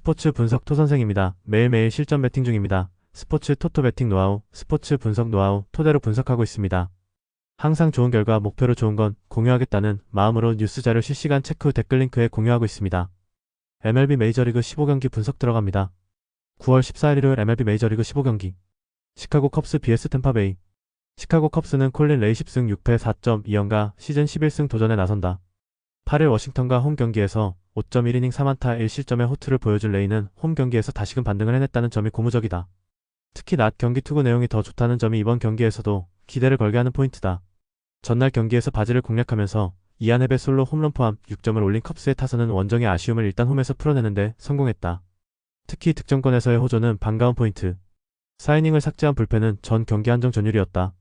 스포츠 분석 토선생입니다. 매일매일 실전 배팅 중입니다. 스포츠 토토 배팅 노하우, 스포츠 분석 노하우 토대로 분석하고 있습니다. 항상 좋은 결과 목표로 좋은 건 공유하겠다는 마음으로 뉴스 자료 실시간 체크 후 댓글 링크에 공유하고 있습니다. MLB 메이저리그 15경기 분석 들어갑니다. 9월 14일 일요일 MLB 메이저리그 15경기 시카고 컵스 vs 템파베이. 시카고 컵스는 콜린 레이 10승 6패 4.2연가 시즌 11승 도전에 나선다. 8일 워싱턴과 홈 경기에서 5.1이닝 4안타 1실점의 호투를 보여준 레이는 홈 경기에서 다시금 반등을 해냈다는 점이 고무적이다. 특히 낮 경기 투구 내용이 더 좋다는 점이 이번 경기에서도 기대를 걸게 하는 포인트다. 전날 경기에서 바지를 공략하면서 이안헤베 솔로 홈런 포함 6점을 올린 컵스의 타선은 원정의 아쉬움을 일단 홈에서 풀어내는데 성공했다. 특히 득점권에서의 호조는 반가운 포인트. 4이닝을 삭제한 불펜은 전 경기 한정 전율이었다.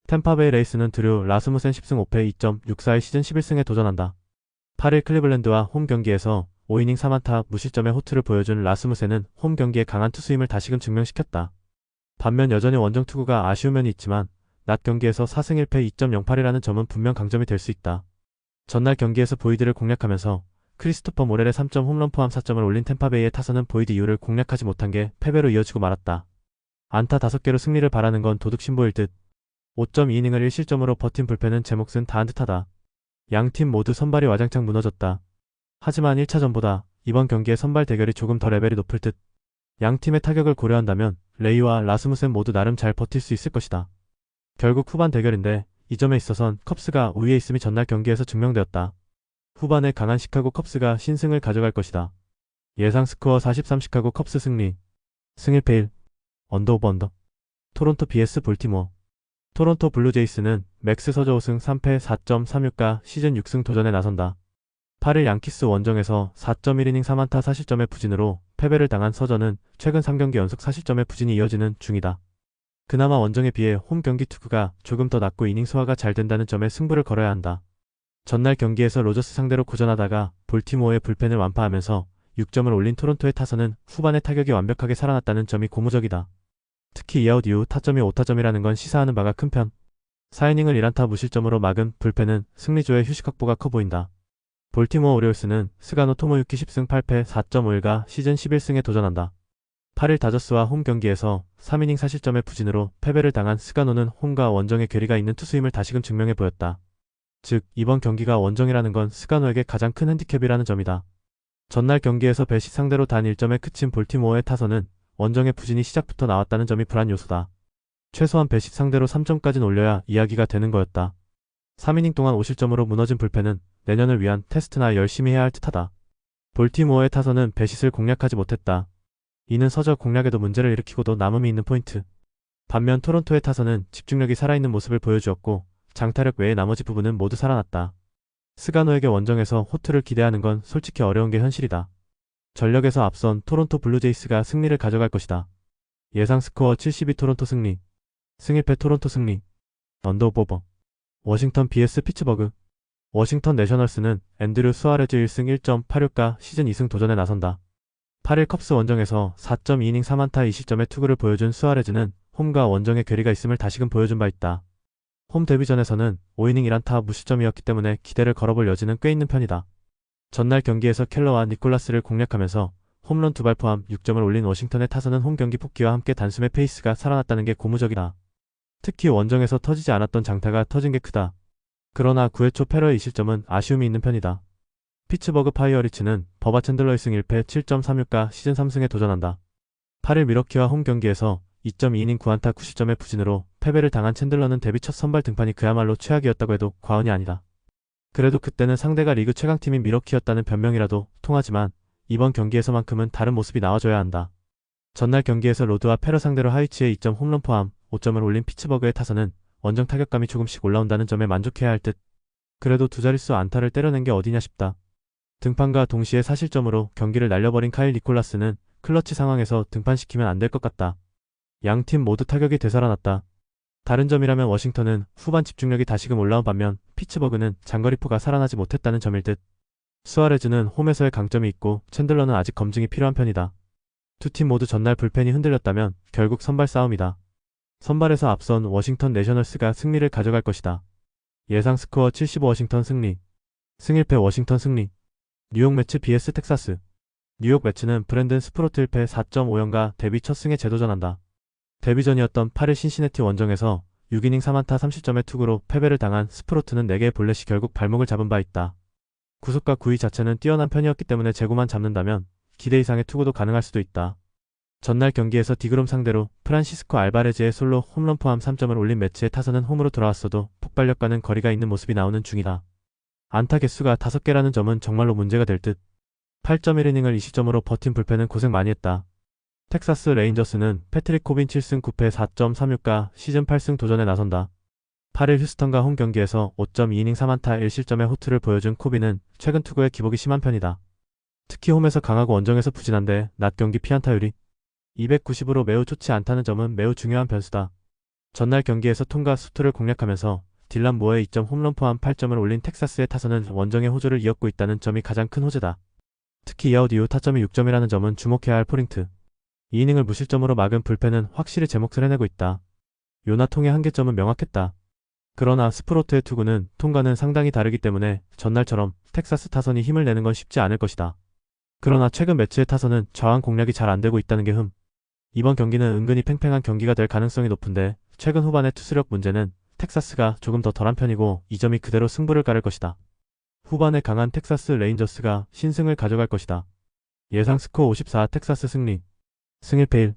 템파베이 레이스는 드류 라스무센 10승 5패 2.64의 시즌 11승에 도전한다. 8일 클리블랜드와 홈 경기에서 5이닝 3안타 무실점의 호투를 보여준 라스무센은 홈 경기에 강한 투수임을 다시금 증명시켰다. 반면 여전히 원정 투구가 아쉬운 면이 있지만 낮 경기에서 4승 1패 2.08이라는 점은 분명 강점이 될 수 있다. 전날 경기에서 보이드를 공략하면서 크리스토퍼 모렐의 3점 홈런 포함 4점을 올린 템파베이의 타선은 보이드 이후를 공략하지 못한 게 패배로 이어지고 말았다. 안타 5개로 승리를 바라는 건 도둑 신보일 듯. 5.2이닝을 1실점으로 버틴 불펜은 제 몫은 다한 듯하다. 양팀 모두 선발이 와장창 무너졌다. 하지만 1차전보다 이번 경기의 선발 대결이 조금 더 레벨이 높을 듯. 양팀의 타격을 고려한다면 레이와 라스무센 모두 나름 잘 버틸 수 있을 것이다. 결국 후반 대결인데 이 점에 있어선 컵스가 우위에 있음이 전날 경기에서 증명되었다. 후반에 강한 시카고 컵스가 신승을 가져갈 것이다. 예상 스코어 43 시카고 컵스 승리. 승 1패 1. 언더 오버 언더. 토론토 vs 볼티모어. 토론토 블루제이스는 맥스 서저 5승 3패 4.36가 시즌 6승 도전에 나선다. 8일 양키스 원정에서 4.1이닝 3안타 4실점의 부진으로 패배를 당한 서저는 최근 3경기 연속 4실점의 부진이 이어지는 중이다. 그나마 원정에 비해 홈 경기 투구가 조금 더 낮고 이닝 소화가 잘 된다는 점에 승부를 걸어야 한다. 전날 경기에서 로저스 상대로 고전하다가 볼티모어의 불펜을 완파하면서 6점을 올린 토론토의 타선은 후반의 타격이 완벽하게 살아났다는 점이 고무적이다. 특히 이아웃 이후 타점이 5타점이라는 건 시사하는 바가 큰 편. 4이닝을 1안타 무실점으로 막은 불펜은 승리조의 휴식 확보가 커 보인다. 볼티모어 오리올스는 스가노 토모유키 10승 8패 4.51가 시즌 11승에 도전한다. 8일 다저스와 홈 경기에서 3이닝 4실점의 부진으로 패배를 당한 스가노는 홈과 원정의 괴리가 있는 투수임을 다시금 증명해 보였다. 즉 이번 경기가 원정이라는 건 스가노에게 가장 큰 핸디캡이라는 점이다. 전날 경기에서 배시 상대로 단 1점에 그친 볼티모어의 타선은 원정의 부진이 시작부터 나왔다는 점이 불안 요소다. 최소한 배시 상대로 3점까지는 올려야 이야기가 되는 거였다. 3이닝 동안 5실점으로 무너진 불펜은 내년을 위한 테스트나 열심히 해야 할 듯하다. 볼티모어의 타선은 배시를 공략하지 못했다. 이는 서저 공략에도 문제를 일으키고도 남음이 있는 포인트. 반면 토론토의 타선은 집중력이 살아있는 모습을 보여주었고 장타력 외의 나머지 부분은 모두 살아났다. 스가노에게 원정에서 호투를 기대하는 건 솔직히 어려운 게 현실이다. 전력에서 앞선 토론토 블루제이스가 승리를 가져갈 것이다. 예상 스코어 72 토론토 승리. 승 1패 토론토 승리. 언더 오버. 워싱턴 vs 피츠버그. 워싱턴 내셔널스는 앤드류 수아레즈 1승 1.86가 시즌 2승 도전에 나선다. 8일 컵스 원정에서 4.2이닝 3안타 2실점의 투구를 보여준 수아레즈는 홈과 원정의 괴리가 있음을 다시금 보여준 바 있다. 홈 데뷔전에서는 5이닝 1안타 무실점이었기 때문에 기대를 걸어볼 여지는 꽤 있는 편이다. 전날 경기에서 켈러와 니콜라스를 공략하면서 홈런 2발 포함 6점을 올린 워싱턴의 타선은 홈 경기 복귀와 함께 단숨에 페이스가 살아났다는 게 고무적이다. 특히 원정에서 터지지 않았던 장타가 터진 게 크다. 그러나 9회 초 패러의 2실점은 아쉬움이 있는 편이다. 피츠버그 파이어리츠는 버바 챈들러의 승 1패 7.36가 시즌 3승에 도전한다. 8일 미러키와 홈 경기에서 2.2이닝 9안타 9실점의 부진으로 패배를 당한 챈들러는 데뷔 첫 선발 등판이 그야말로 최악이었다고 해도 과언이 아니다. 그래도 그때는 상대가 리그 최강팀인 미러키였다는 변명이라도 통하지만 이번 경기에서만큼은 다른 모습이 나와줘야 한다. 전날 경기에서 로드와 페러 상대로 하이치의 2점 홈런 포함 5점을 올린 피츠버그의 타선은 원정 타격감이 조금씩 올라온다는 점에 만족해야 할 듯. 그래도 두 자릿수 안타를 때려낸 게 어디냐 싶다. 등판과 동시에 4실점으로 경기를 날려버린 카일 니콜라스는 클러치 상황에서 등판시키면 안 될 것 같다. 양팀 모두 타격이 되살아났다. 다른 점이라면 워싱턴은 후반 집중력이 다시금 올라온 반면 피츠버그는 장거리포가 살아나지 못했다는 점일 듯. 수아레즈는 홈에서의 강점이 있고 챈들러는 아직 검증이 필요한 편이다. 두 팀 모두 전날 불펜이 흔들렸다면 결국 선발 싸움이다. 선발에서 앞선 워싱턴 내셔널스가 승리를 가져갈 것이다. 예상 스코어 75 워싱턴 승리. 승 1패 워싱턴 승리. 뉴욕 매츠 vs 텍사스. 뉴욕 매츠는 브랜든 스프로트 1패 4.5연가 데뷔 첫 승에 재도전한다. 데뷔전이었던 8일 신시내티 원정에서 6이닝 3안타 30점의 투구로 패배를 당한 스프로트는 4개의 볼넷이 결국 발목을 잡은 바 있다. 구속과 구위 자체는 뛰어난 편이었기 때문에 제구만 잡는다면 기대 이상의 투구도 가능할 수도 있다. 전날 경기에서 디그롬 상대로 프란시스코 알바레즈의 솔로 홈런 포함 3점을 올린 매치의 타선은 홈으로 돌아왔어도 폭발력과는 거리가 있는 모습이 나오는 중이다. 안타 개수가 5개라는 점은 정말로 문제가 될 듯. 8.1이닝을 20점으로 버틴 불펜은 고생 많이 했다. 텍사스 레인저스는 패트릭 코빈 7승 9패 4.36가 시즌 8승 도전에 나선다. 8일 휴스턴과 홈 경기에서 5.2이닝 3안타 1실점의 호투를 보여준 코빈은 최근 투구에 기복이 심한 편이다. 특히 홈에서 강하고 원정에서 부진한데 낮 경기 피안타율이 290으로 매우 좋지 않다는 점은 매우 중요한 변수다. 전날 경기에서 톰과 수투를 공략하면서 딜란 모어의 2점 홈런 포함 8점을 올린 텍사스의 타선은 원정의 호조를 이었고 있다는 점이 가장 큰 호재다. 특히 이아웃 이후 타점이 6점이라는 점은 주목해야 할 포인트. 2이닝을 무실점으로 막은 불펜은 확실히 제 몫을 해내고 있다. 요나 통의 한계점은 명확했다. 그러나 스프로트의 투구는 톰과는 상당히 다르기 때문에 전날처럼 텍사스 타선이 힘을 내는 건 쉽지 않을 것이다. 그러나 최근 매치의 타선은 저항 공략이 잘 안되고 있다는 게 흠. 이번 경기는 은근히 팽팽한 경기가 될 가능성이 높은데 최근 후반의 투수력 문제는 텍사스가 조금 더 덜한 편이고 이 점이 그대로 승부를 가를 것이다. 후반에 강한 텍사스 레인저스가 신승을 가져갈 것이다. 예상 스코어 54 텍사스 승리. 승 1패 1.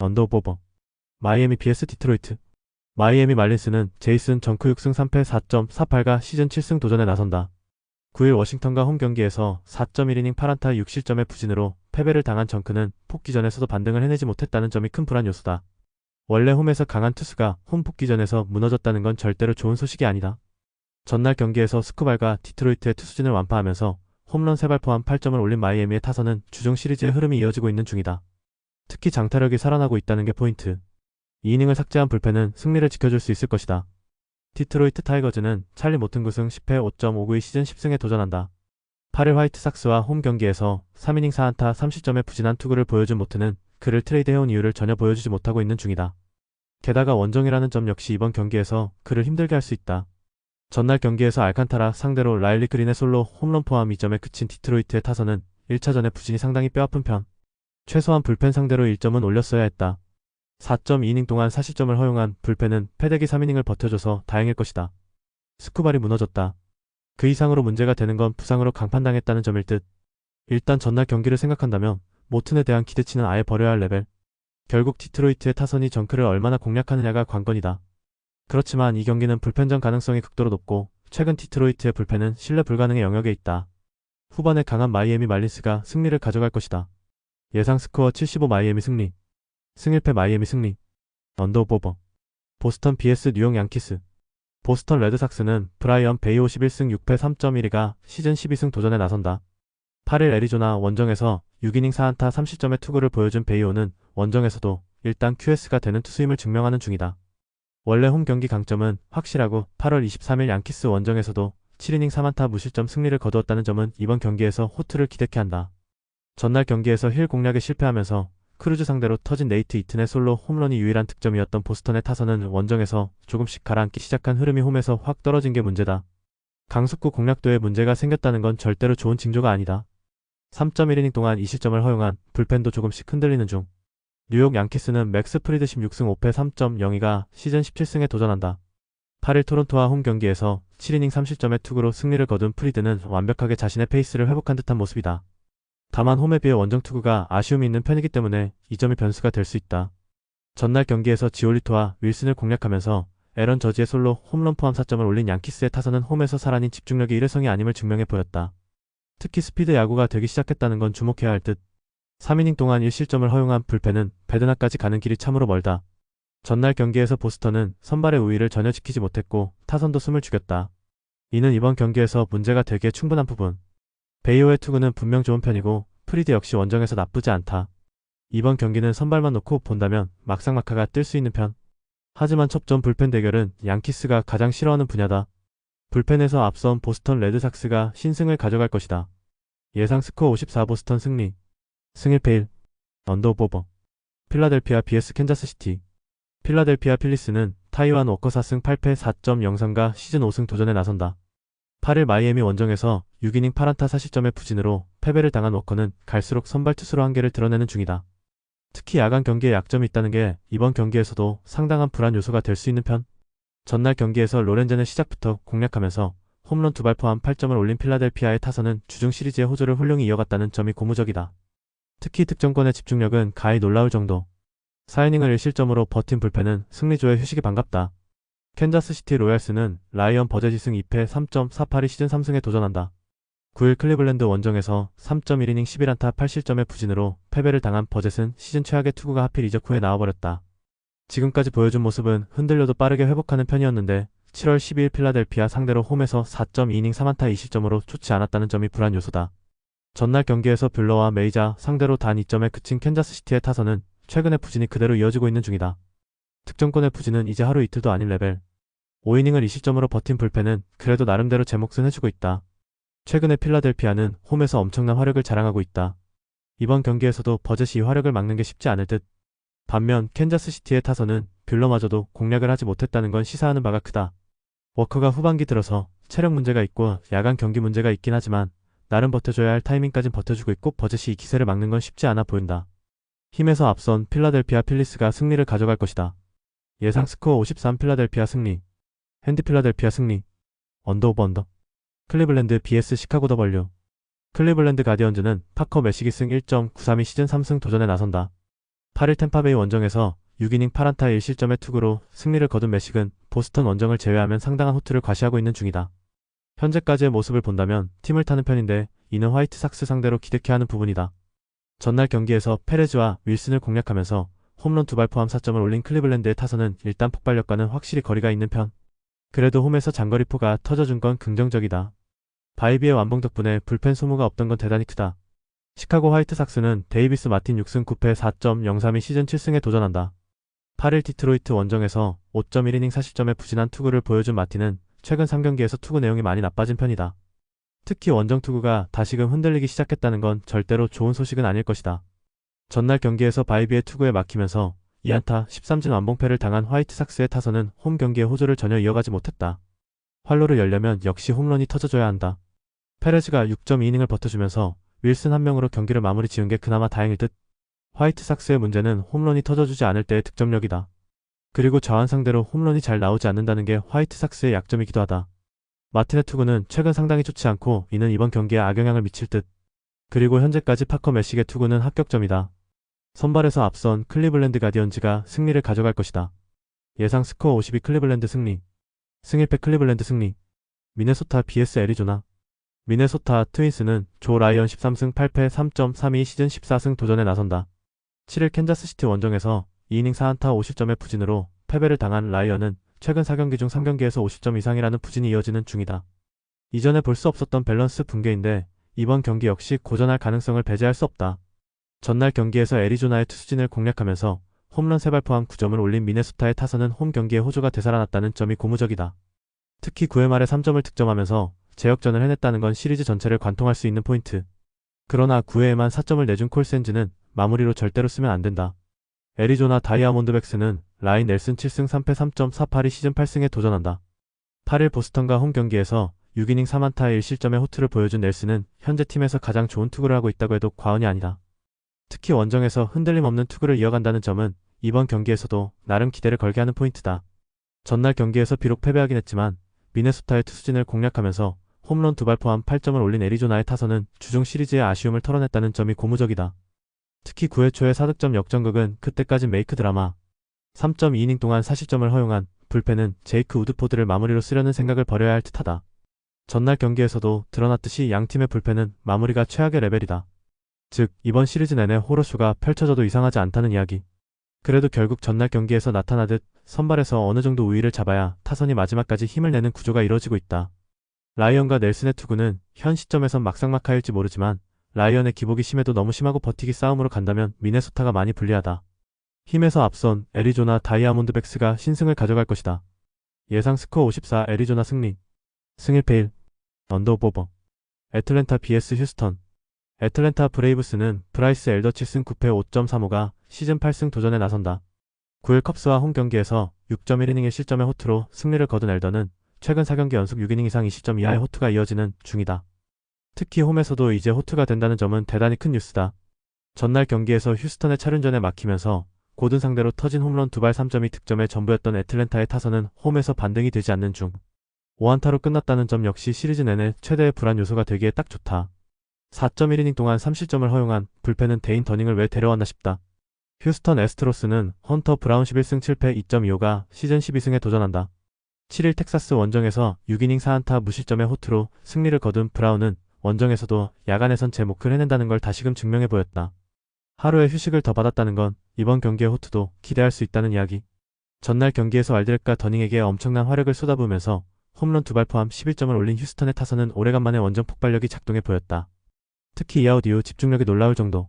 언더오버. 마이애미 vs 디트로이트. 마이애미 말린스는 제이슨 정크 6승 3패 4.48가 시즌 7승 도전에 나선다. 9일 워싱턴과 홈 경기에서 4.1이닝 8안타 6실점의 부진으로 패배를 당한 정크는 복귀전에서도 반등을 해내지 못했다는 점이 큰 불안 요소다. 원래 홈에서 강한 투수가 홈 복귀전에서 무너졌다는 건 절대로 좋은 소식이 아니다. 전날 경기에서 스코발과 디트로이트의 투수진을 완파하면서 홈런 3발 포함 8점을 올린 마이애미의 타선은 주중 시리즈의 흐름이 이어지고 있는 중이다. 특히 장타력이 살아나고 있다는 게 포인트. 2이닝을 삭제한 불펜은 승리를 지켜줄 수 있을 것이다. 디트로이트 타이거즈는 찰리 모튼 9승 10패 5.592 시즌 10승에 도전한다. 8일 화이트삭스와 홈 경기에서 3이닝 4안타 30점의 부진한 투구를 보여준 모튼은 그를 트레이드해온 이유를 전혀 보여주지 못하고 있는 중이다. 게다가 원정이라는 점 역시 이번 경기에서 그를 힘들게 할 수 있다. 전날 경기에서 알칸타라 상대로 라일리 그린의 솔로 홈런 포함 2점에 그친 디트로이트의 타선은 1차전의 부진이 상당히 뼈아픈 편. 최소한 불펜 상대로 1점은 올렸어야 했다. 4.2이닝 동안 40점을 허용한 불펜은 패대기 3이닝을 버텨줘서 다행일 것이다. 스쿠발이 무너졌다. 그 이상으로 문제가 되는 건 부상으로 강판당했다는 점일 듯. 일단 전날 경기를 생각한다면 모튼에 대한 기대치는 아예 버려야 할 레벨. 결국 디트로이트의 타선이 정크를 얼마나 공략하느냐가 관건이다. 그렇지만 이 경기는 불펜전 가능성이 극도로 높고 최근 디트로이트의 불펜은 신뢰 불가능의 영역에 있다. 후반에 강한 마이애미 말린스가 승리를 가져갈 것이다. 예상 스코어 75 마이애미 승리. 승 1패 마이애미 승리. 언더오버. 보스턴 vs 뉴욕 양키스. 보스턴 레드삭스는 브라이언 베이 51승 6패 3.12가 시즌 12승 도전에 나선다. 8일 애리조나 원정에서 6이닝 4안타 30점의 투구를 보여준 베이오는 원정에서도 일단 QS가 되는 투수임을 증명하는 중이다. 원래 홈 경기 강점은 확실하고 8월 23일 양키스 원정에서도 7이닝 3안타 무실점 승리를 거두었다는 점은 이번 경기에서 호투를 기대케 한다. 전날 경기에서 힐 공략에 실패하면서 크루즈 상대로 터진 네이트 이튼의 솔로 홈런이 유일한 득점이었던 보스턴의 타선은 원정에서 조금씩 가라앉기 시작한 흐름이 홈에서 확 떨어진 게 문제다. 강속구 공략도에 문제가 생겼다는 건 절대로 좋은 징조가 아니다. 3.1이닝 동안 2실점을 허용한 불펜도 조금씩 흔들리는 중. 뉴욕 양키스는 맥스 프리드 16승 5패 3.02가 시즌 17승에 도전한다. 8일 토론토와 홈 경기에서 7이닝 3실점의 투구로 승리를 거둔 프리드는 완벽하게 자신의 페이스를 회복한 듯한 모습이다. 다만 홈에 비해 원정 투구가 아쉬움이 있는 편이기 때문에 이 점이 변수가 될 수 있다. 전날 경기에서 지올리토와 윌슨을 공략하면서 에런 저지의 솔로 홈런 포함 4점을 올린 양키스의 타선은 홈에서 살아닌 집중력이 일회성이 아님을 증명해 보였다. 특히 스피드 야구가 되기 시작했다는 건 주목해야 할 듯. 3이닝 동안 1실점을 허용한 불펜은 베드나까지 가는 길이 참으로 멀다. 전날 경기에서 보스턴은 선발의 우위를 전혀 지키지 못했고 타선도 숨을 죽였다. 이는 이번 경기에서 문제가 되기에 충분한 부분. 베이오의 투구는 분명 좋은 편이고 프리드 역시 원정에서 나쁘지 않다. 이번 경기는 선발만 놓고 본다면 막상막하가 뜰 수 있는 편. 하지만 첩전 불펜 대결은 양키스가 가장 싫어하는 분야다. 불펜에서 앞선 보스턴 레드삭스가 신승을 가져갈 것이다. 예상 스코어 54 보스턴 승리. 승 1패 1. 언더오버. 필라델피아 vs 캔자스시티. 필라델피아 필리스는 타이완 워커 4승 8패 4.03가 시즌 5승 도전에 나선다. 8일 마이애미 원정에서 6이닝 8안타 4실점의 부진으로 패배를 당한 워커는 갈수록 선발 투수로 한계를 드러내는 중이다. 특히 야간 경기에 약점이 있다는 게 이번 경기에서도 상당한 불안 요소가 될 수 있는 편. 전날 경기에서 로렌젠을 시작부터 공략하면서 홈런 2발 포함 8점을 올린 필라델피아의 타선은 주중 시리즈의 호조를 훌륭히 이어갔다는 점이 고무적이다. 특히 득점권의 집중력은 가히 놀라울 정도. 4이닝을 1실점으로 버틴 불펜은 승리조의 휴식이 반갑다. 캔자스시티 로얄스는 라이언 버젯이승 2패 3.48이 시즌 3승에 도전한다. 9일 클리블랜드 원정에서 3.1이닝 11안타 8실점의 부진으로 패배를 당한 버젯은 시즌 최악의 투구가 하필 이적 후에 나와버렸다. 지금까지 보여준 모습은 흔들려도 빠르게 회복하는 편이었는데 7월 12일 필라델피아 상대로 홈에서 4.2이닝 3안타 2실점으로 좋지 않았다는 점이 불안 요소다. 전날 경기에서 뷰러와 메이자 상대로 단 2점에 그친 캔자스시티의 타선은 최근의 부진이 그대로 이어지고 있는 중이다. 득점권의 부진은 이제 하루 이틀도 아닌 레벨. 5이닝을 2실점으로 버틴 불펜은 그래도 나름대로 제 몫은 해주고 있다. 최근에 필라델피아는 홈에서 엄청난 화력을 자랑하고 있다. 이번 경기에서도 버젯이 이 화력을 막는 게 쉽지 않을 듯. 반면 캔자스시티의 타선은 뷰러마저도 공략을 하지 못했다는 건 시사하는 바가 크다. 워커가 후반기 들어서 체력 문제가 있고 야간 경기 문제가 있긴 하지만 나름 버텨줘야 할 타이밍까진 버텨주고 있고 버젯이 이 기세를 막는 건 쉽지 않아 보인다. 힘에서 앞선 필라델피아 필리스가 승리를 가져갈 것이다. 예상 스코어 53 필라델피아 승리. 핸디 필라델피아 승리. 언더 오버 언더. 클리블랜드 vs 시카고 더블유. 클리블랜드 가디언즈는 파커 매시기승 1.932 시즌 3승 도전에 나선다. 8일 템파베이 원정에서 6이닝 8안타 1실점의 투구로 승리를 거둔 매식은 보스턴 원정을 제외하면 상당한 호투를 과시하고 있는 중이다. 현재까지의 모습을 본다면 팀을 타는 편인데 이는 화이트삭스 상대로 기대케 하는 부분이다. 전날 경기에서 페레즈와 윌슨을 공략하면서 홈런 2발 포함 4점을 올린 클리블랜드의 타선은 일단 폭발력과는 확실히 거리가 있는 편. 그래도 홈에서 장거리포가 터져준 건 긍정적이다. 바이비의 완봉 덕분에 불펜 소모가 없던 건 대단히 크다. 시카고 화이트삭스는 데이비스 마틴 6승 9패 4.032 시즌 7승에 도전한다. 8일 디트로이트 원정에서 5.1이닝 4실점의 부진한 투구를 보여준 마틴은 최근 3경기에서 투구 내용이 많이 나빠진 편이다. 특히 원정 투구가 다시금 흔들리기 시작했다는 건 절대로 좋은 소식은 아닐 것이다. 전날 경기에서 바이비의 투구에 막히면서 2안타 13진 완봉패를 당한 화이트삭스의 타선은 홈 경기의 호조를 전혀 이어가지 못했다. 활로를 열려면 역시 홈런이 터져줘야 한다. 페레즈가 6.2이닝을 버텨주면서 윌슨 한 명으로 경기를 마무리 지은 게 그나마 다행일 듯. 화이트삭스의 문제는 홈런이 터져주지 않을 때의 득점력이다. 그리고 좌완 상대로 홈런이 잘 나오지 않는다는 게 화이트삭스의 약점이기도 하다. 마틴의 투구는 최근 상당히 좋지 않고 이는 이번 경기에 악영향을 미칠 듯. 그리고 현재까지 파커 매식의 투구는 합격점이다. 선발에서 앞선 클리블랜드 가디언즈가 승리를 가져갈 것이다. 예상 스코어 52 클리블랜드 승리. 승1패 클리블랜드 승리. 미네소타 vs 애리조나. 미네소타 트윈스는 조 라이언 13승 8패 3.32 시즌 14승 도전에 나선다. 7일 캔자스시티 원정에서 2이닝 4안타 50점의 부진으로 패배를 당한 라이언은 최근 4경기 중 3경기에서 50점 이상이라는 부진이 이어지는 중이다. 이전에 볼 수 없었던 밸런스 붕괴인데 이번 경기 역시 고전할 가능성을 배제할 수 없다. 전날 경기에서 애리조나의 투수진을 공략하면서 홈런 3발 포함 9점을 올린 미네소타의 타선은 홈 경기의 호조가 되살아났다는 점이 고무적이다. 특히 9회 말에 3점을 득점하면서 제역전을 해냈다는 건 시리즈 전체를 관통할 수 있는 포인트. 그러나 9회에만 4점을 내준 콜센즈는 마무리로 절대로 쓰면 안 된다. 애리조나 다이아몬드백스는 라인 넬슨 7승 3패 3.48이 시즌 8승에 도전한다. 8일 보스턴과 홈 경기에서 6이닝 3안타 1실점의 호투를 보여준 넬슨은 현재 팀에서 가장 좋은 투구를 하고 있다고 해도 과언이 아니다. 특히 원정에서 흔들림 없는 투구를 이어간다는 점은 이번 경기에서도 나름 기대를 걸게 하는 포인트다. 전날 경기에서 비록 패배하긴 했지만 미네소타의 투수진을 공략하면서 홈런 2발 포함 8점을 올린 애리조나의 타선은 주중 시리즈의 아쉬움을 털어냈다는 점이 고무적이다. 특히 9회 초의 4득점 역전극은 그때까지 메이크 드라마. 3.2이닝 동안 4실점을 허용한 불펜은 제이크 우드포드를 마무리로 쓰려는 생각을 버려야 할 듯하다. 전날 경기에서도 드러났듯이 양팀의 불펜은 마무리가 최악의 레벨이다. 즉 이번 시리즈 내내 호러쇼가 펼쳐져도 이상하지 않다는 이야기. 그래도 결국 전날 경기에서 나타나듯 선발에서 어느 정도 우위를 잡아야 타선이 마지막까지 힘을 내는 구조가 이뤄지고 있다. 라이언과 넬슨의 투구는 현 시점에선 막상막하일지 모르지만 라이언의 기복이 심해도 너무 심하고 버티기 싸움으로 간다면 미네소타가 많이 불리하다. 힘에서 앞선 애리조나 다이아몬드백스가 신승을 가져갈 것이다. 예상 스코어 54 애리조나 승리. 승1패 1. 언더 오버. 애틀랜타 vs 휴스턴. 애틀랜타 브레이브스는 브라이스 엘더 7승 9패 5.35가 시즌 8승 도전에 나선다. 9일 컵스와 홈 경기에서 6.1이닝의 실점의 호투로 승리를 거둔 엘더는 최근 4경기 연속 6이닝 이상 20점 이하의 호투가 이어지는 중이다. 특히 홈에서도 이제 호투가 된다는 점은 대단히 큰 뉴스다. 전날 경기에서 휴스턴의 차륜전에 막히면서 고든 상대로 터진 홈런 2발 3점이 득점의 전부였던 애틀랜타의 타선은 홈에서 반등이 되지 않는 중 5안타로 끝났다는 점 역시 시리즈 내내 최대의 불안 요소가 되기에 딱 좋다. 4.1이닝 동안 3실점을 허용한 불펜은 데인 더닝을 왜 데려왔나 싶다. 휴스턴 애스트로스는 헌터 브라운 11승 7패 2.25가 시즌 12승에 도전한다. 7일 텍사스 원정에서 6이닝 4안타 무실점의 호투로 승리를 거둔 브라운은 원정에서도 야간에선 제 몫을 해낸다는 걸 다시금 증명해 보였다. 하루의 휴식을 더 받았다는 건 이번 경기의 호투도 기대할 수 있다는 이야기. 전날 경기에서 알드렉과 더닝에게 엄청난 화력을 쏟아부으면서 홈런 2발 포함 11점을 올린 휴스턴의 타선은 오래간만에 원정 폭발력이 작동해 보였다. 특히 이아웃 이후 집중력이 놀라울 정도.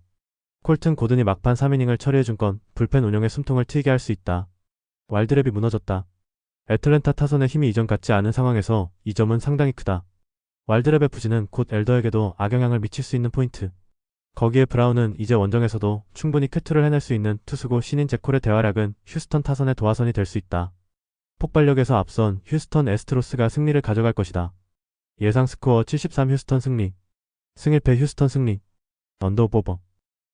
콜튼 고든이 막판 3이닝을 처리해준 건 불펜 운영에 숨통을 트이게 할 수 있다. 와일드랩이 무너졌다. 애틀랜타 타선의 힘이 이전 같지 않은 상황에서 이 점은 상당히 크다. 와일드랩의 부진은 곧 엘더에게도 악영향을 미칠 수 있는 포인트. 거기에 브라운은 이제 원정에서도 충분히 쾌투를 해낼 수 있는 투수고 신인 제콜의 대활약은 휴스턴 타선의 도화선이 될 수 있다. 폭발력에서 앞선 휴스턴 애스트로스가 승리를 가져갈 것이다. 예상 스코어 73 휴스턴 승리. 승일패 휴스턴 승리. 언더오버.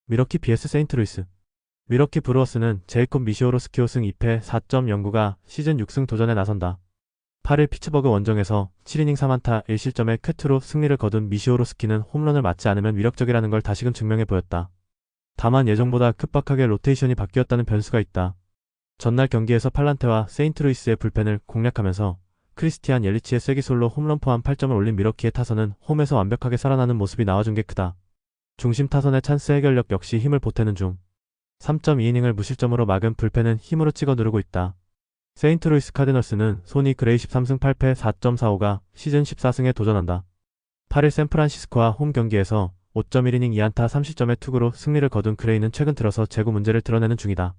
미러키 vs 세인트루이스. 미러키 브루어스는 제이콥 미시오로스키 5승 2패 4.09가 시즌 6승 도전에 나선다. 8일 피츠버그 원정에서 7이닝 3안타 1실점의 쾌투로 승리를 거둔 미시오로스키는 홈런을 맞지 않으면 위력적이라는 걸 다시금 증명해 보였다. 다만 예정보다 급박하게 로테이션이 바뀌었다는 변수가 있다. 전날 경기에서 팔란테와 세인트루이스의 불펜을 공략하면서 크리스티안 옐리치의 쐐기솔로 홈런 포함 8점을 올린 미러키의 타선은 홈에서 완벽하게 살아나는 모습이 나와준 게 크다. 중심 타선의 찬스 해결력 역시 힘을 보태는 중. 3.2이닝을 무실점으로 막은 불펜은 힘으로 찍어 누르고 있다. 세인트루이스 카디널스는 소니 그레이 13승 8패 4.45가 시즌 14승에 도전한다. 8일 샌프란시스코와 홈 경기에서 5.1이닝 2안타 3실점의 투구로 승리를 거둔 그레이는 최근 들어서 제구 문제를 드러내는 중이다.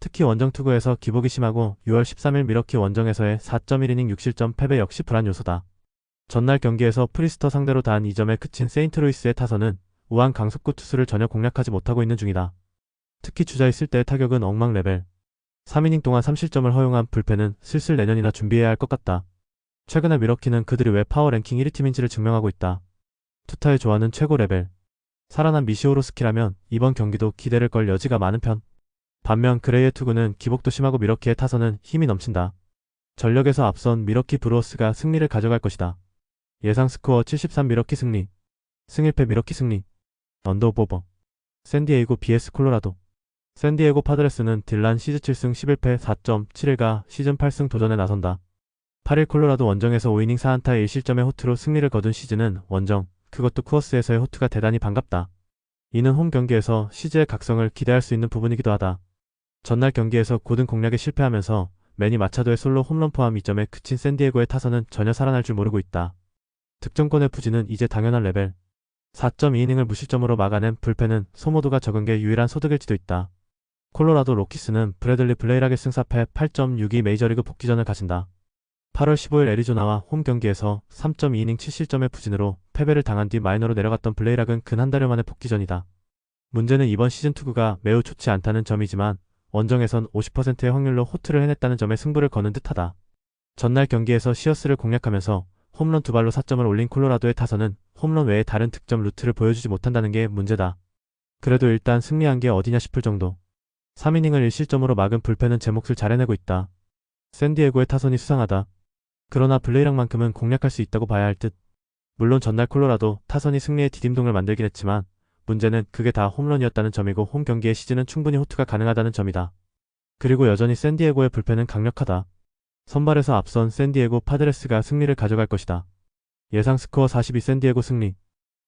특히 원정 투구에서 기복이 심하고 6월 13일 미러키 원정에서의 4.1이닝 6실점 패배 역시 불안 요소다. 전날 경기에서 프리스터 상대로 단 2점에 그친 세인트루이스의 타선은 우한 강속구 투수를 전혀 공략하지 못하고 있는 중이다. 특히 주자 있을 때의 타격은 엉망 레벨. 3이닝 동안 3실점을 허용한 불펜은 슬슬 내년이나 준비해야 할 것 같다. 최근에 미러키는 그들이 왜 파워 랭킹 1위 팀인지를 증명하고 있다. 투타의 조화는 최고 레벨. 살아난 미시오로스키라면 이번 경기도 기대를 걸 여지가 많은 편. 반면 그레이의 투구는 기복도 심하고 미러키의 타선은 힘이 넘친다. 전력에서 앞선 미러키 브루어스가 승리를 가져갈 것이다. 예상 스코어 73 미러키 승리. 승일패 미러키 승리. 언더오버. 샌디에이고 vs 콜로라도. 샌디에고 파드레스는 딜란 시즌 7승 11패 4.71가 시즌 8승 도전에 나선다. 8일 콜로라도 원정에서 5이닝 4안타 1실점의 호투로 승리를 거둔 시즌은 원정, 그것도 쿠어스에서의 호투가 대단히 반갑다. 이는 홈 경기에서 시즈의 각성을 기대할 수 있는 부분이기도 하다. 전날 경기에서 고든 공략에 실패하면서 매니 마차도의 솔로 홈런 포함 2점에 그친 샌디에고의 타선은 전혀 살아날 줄 모르고 있다. 득점권의 부진은 이제 당연한 레벨. 4.2이닝을 무실점으로 막아낸 불펜은 소모도가 적은 게 유일한 소득일지도 있다. 콜로라도 로키스는 브래들리 블레이락의 승사패 8.62 메이저리그 복귀전을 가진다. 8월 15일 애리조나와 홈 경기에서 3.2이닝 7실점의 부진으로 패배를 당한 뒤 마이너로 내려갔던 블레이락은 근 한 달여 만의 복귀전이다. 문제는 이번 시즌 투구가 매우 좋지 않다는 점이지만 원정에선 50%의 확률로 호투를 해냈다는 점에 승부를 거는 듯하다. 전날 경기에서 시어스를 공략하면서 홈런 2발로 4점을 올린 콜로라도의 타선은 홈런 외에 다른 득점 루트를 보여주지 못한다는 게 문제다. 그래도 일단 승리한 게 어디냐 싶을 정도. 3이닝을 1실점으로 막은 불펜은 제 몫을 잘 해내고 있다. 샌디에고의 타선이 수상하다. 그러나 블레이락만큼은 공략할 수 있다고 봐야 할 듯. 물론 전날 콜로라도 타선이 승리의 디딤동을 만들긴 했지만 문제는 그게 다 홈런이었다는 점이고 홈 경기의 시즌은 충분히 호투가 가능하다는 점이다. 그리고 여전히 샌디에고의 불펜은 강력하다. 선발에서 앞선 샌디에고 파드레스가 승리를 가져갈 것이다. 예상 스코어 42 샌디에고 승리.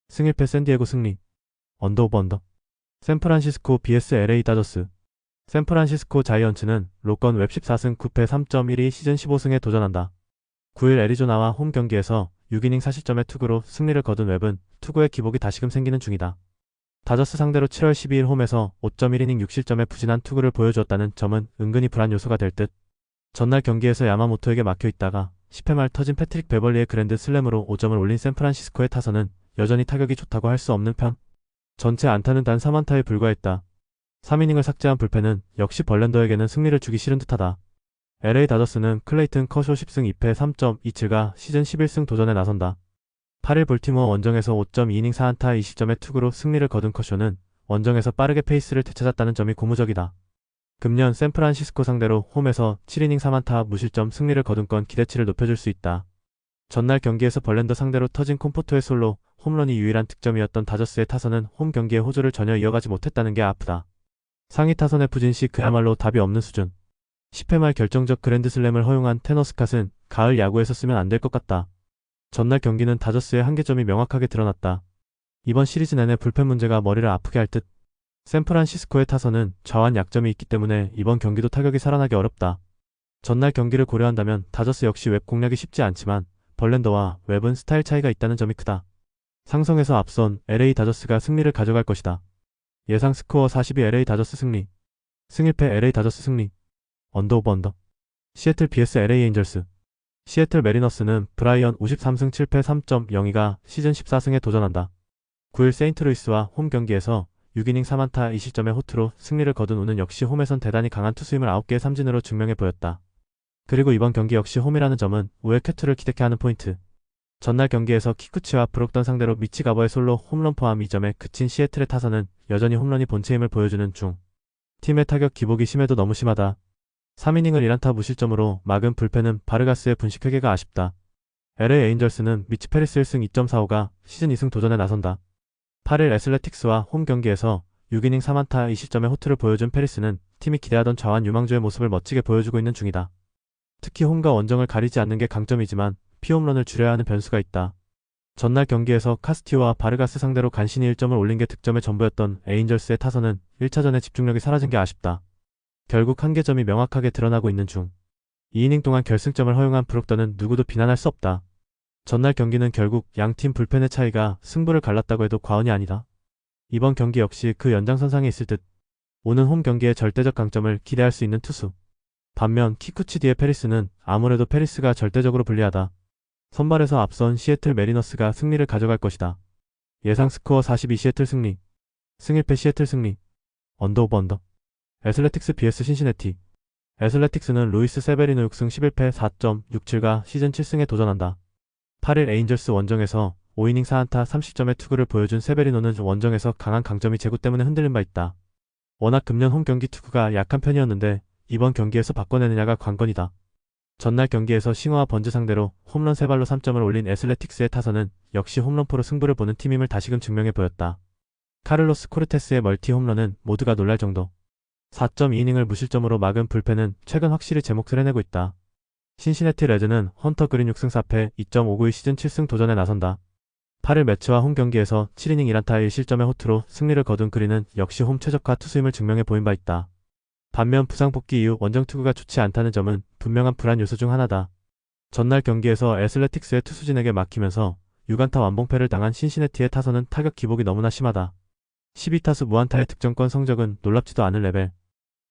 승일패 샌디에고 승리. 언더오버 언더. 샌프란시스코 vs LA 다저스. 샌프란시스코 자이언츠는 로건 웹 14승 9패 3.12 시즌 15승에 도전한다. 9일 애리조나와 홈 경기에서 6이닝 4실점의 투구로 승리를 거둔 웹은 투구의 기복이 다시금 생기는 중이다. 다저스 상대로 7월 12일 홈에서 5.1이닝 6실점의 부진한 투구를 보여주었다는 점은 은근히 불안 요소가 될 듯. 전날 경기에서 야마모토에게 막혀있다가 10회 말 터진 패트릭 베벌리의 그랜드 슬램으로 5점을 올린 샌프란시스코의 타선은 여전히 타격이 좋다고 할 수 없는 편. 전체 안타는 단 3안타에 불과했다. 3이닝을 삭제한 불펜은 역시 벌랜더에게는 승리를 주기 싫은 듯하다. LA 다저스는 클레이튼 커쇼 10승 2패 3.27가 시즌 11승 도전에 나선다. 8일 볼티모어 원정에서 5.2이닝 4안타 20점의 투구로 승리를 거둔 커쇼는 원정에서 빠르게 페이스를 되찾았다는 점이 고무적이다. 금년 샌프란시스코 상대로 홈에서 7이닝 3안타 무실점 승리를 거둔 건 기대치를 높여줄 수 있다. 전날 경기에서 벌랜더 상대로 터진 콤포토의 솔로 홈런이 유일한 득점이었던 다저스의 타선은 홈 경기의 호조를 전혀 이어가지 못했다는 게 아프다. 상위 타선의 부진 시 그야말로 답이 없는 수준. 10회 말 결정적 그랜드슬램을 허용한 테너 스캇은 가을 야구에서 쓰면 안 될 것 같다. 전날 경기는 다저스의 한계점이 명확하게 드러났다. 이번 시리즈 내내 불펜 문제가 머리를 아프게 할 듯. 샌프란시스코의 타선은 좌완 약점이 있기 때문에 이번 경기도 타격이 살아나기 어렵다. 전날 경기를 고려한다면 다저스 역시 웹 공략이 쉽지 않지만 벌랜더와 웹은 스타일 차이가 있다는 점이 크다. 상성에서 앞선 LA 다저스가 승리를 가져갈 것이다. 예상 스코어 42 LA 다저스 승리. 승1패 LA 다저스 승리. 언더 오버 언더. 시애틀 vs LA 에인절스. 시애틀 메리너스는 브라이언 53승 7패 3.02가 시즌 14승에 도전한다. 9일 세인트루이스와 홈 경기에서 6이닝 3안타 2실점의 호투로 승리를 거둔 우는 역시 홈에선 대단히 강한 투수임을 9개의 삼진으로 증명해 보였다. 그리고 이번 경기 역시 홈이라는 점은 우의 쾌투를 기대케 하는 포인트. 전날 경기에서 키쿠치와 브록던 상대로 미치 가버의 솔로 홈런 포함 2점에 그친 시애틀의 타선은 여전히 홈런이 본체 힘을 보여주는 중. 팀의 타격 기복이 심해도 너무 심하다. 3이닝을 1안타 무실점으로 막은 불펜은 바르가스의 분식 회개가 아쉽다. LA 에인절스는 미치 페리스 1승 2.45가 시즌 2승 도전에 나선다. 8일 애슬레틱스와 홈 경기에서 6이닝 3안타 2실점의 호투를 보여준 페리스는 팀이 기대하던 좌완 유망주의 모습을 멋지게 보여주고 있는 중이다. 특히 홈과 원정을 가리지 않는 게 강점이지만 피홈런을 줄여야 하는 변수가 있다. 전날 경기에서 카스티오와 바르가스 상대로 간신히 1점을 올린 게 득점의 전부였던 에인절스의 타선은 1차전에 집중력이 사라진 게 아쉽다. 결국 한계점이 명확하게 드러나고 있는 중. 2이닝 동안 결승점을 허용한 브록던은 누구도 비난할 수 없다. 전날 경기는 결국 양팀 불펜의 차이가 승부를 갈랐다고 해도 과언이 아니다. 이번 경기 역시 그 연장선상에 있을 듯. 오는 홈 경기의 절대적 강점을 기대할 수 있는 투수. 반면 키쿠치 뒤의 페리스는 아무래도 페리스가 절대적으로 불리하다. 선발에서 앞선 시애틀 메리너스가 승리를 가져갈 것이다. 예상 스코어 42 시애틀 승리. 승1패 시애틀 승리. 언더 오버 언더. 애슬레틱스 vs 신시내티. 애슬레틱스는 루이스 세베리노 6승 11패 4.67가 시즌 7승에 도전한다. 8일 에인절스 원정에서 5이닝 4안타 30점의 투구를 보여준 세베리노는 원정에서 강한 강점이 제구 때문에 흔들린 바 있다. 워낙 금년 홈 경기 투구가 약한 편이었는데 이번 경기에서 바꿔내느냐가 관건이다. 전날 경기에서 싱어와 번즈 상대로 홈런 3발로 3점을 올린 애슬레틱스의 타선은 역시 홈런포로 승부를 보는 팀임을 다시금 증명해 보였다. 카를로스 코르테스의 멀티 홈런은 모두가 놀랄 정도. 4.2이닝을 무실점으로 막은 불펜은 최근 확실히 제 몫을 해내고 있다. 신시내티 레즈는 헌터 그린 6승 4패 2.59의 시즌 7승 도전에 나선다. 8일 매츠와 홈 경기에서 7이닝 1안타 1실점의 호투로 승리를 거둔 그린은 역시 홈 최적화 투수임을 증명해 보인 바 있다. 반면 부상 복귀 이후 원정 투구가 좋지 않다는 점은 분명한 불안 요소 중 하나다. 전날 경기에서 애슬레틱스의 투수진에게 막히면서 6안타 완봉패를 당한 신시내티의 타선은 타격 기복이 너무나 심하다. 12타수 무안타의 득점권 성적은 놀랍지도 않을 레벨.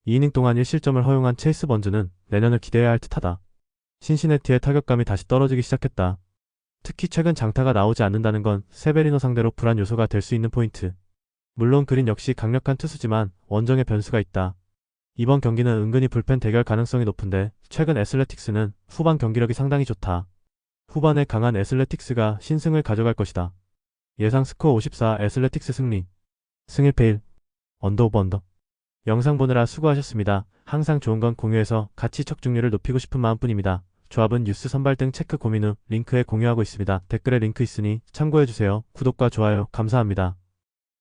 2이닝 동안 1실점을 허용한 체이스 번즈는 내년을 기대해야 할 듯하다. 신시내티의 타격감이 다시 떨어지기 시작했다. 특히 최근 장타가 나오지 않는다는 건 세베리노 상대로 불안 요소가 될 수 있는 포인트. 물론 그린 역시 강력한 투수지만 원정에 변수가 있다. 이번 경기는 은근히 불펜 대결 가능성이 높은데 최근 애슬레틱스는 후반 경기력이 상당히 좋다. 후반에 강한 애슬레틱스가 신승을 가져갈 것이다. 예상 스코어 54 애슬레틱스 승리. 승1패 1. 언더 오버 언더. 영상 보느라 수고하셨습니다. 항상 좋은 건 공유해서 가치 척중률을 높이고 싶은 마음뿐입니다. 조합은 뉴스 선발 등 체크 고민 후 링크에 공유하고 있습니다. 댓글에 링크 있으니 참고해주세요. 구독과 좋아요 감사합니다.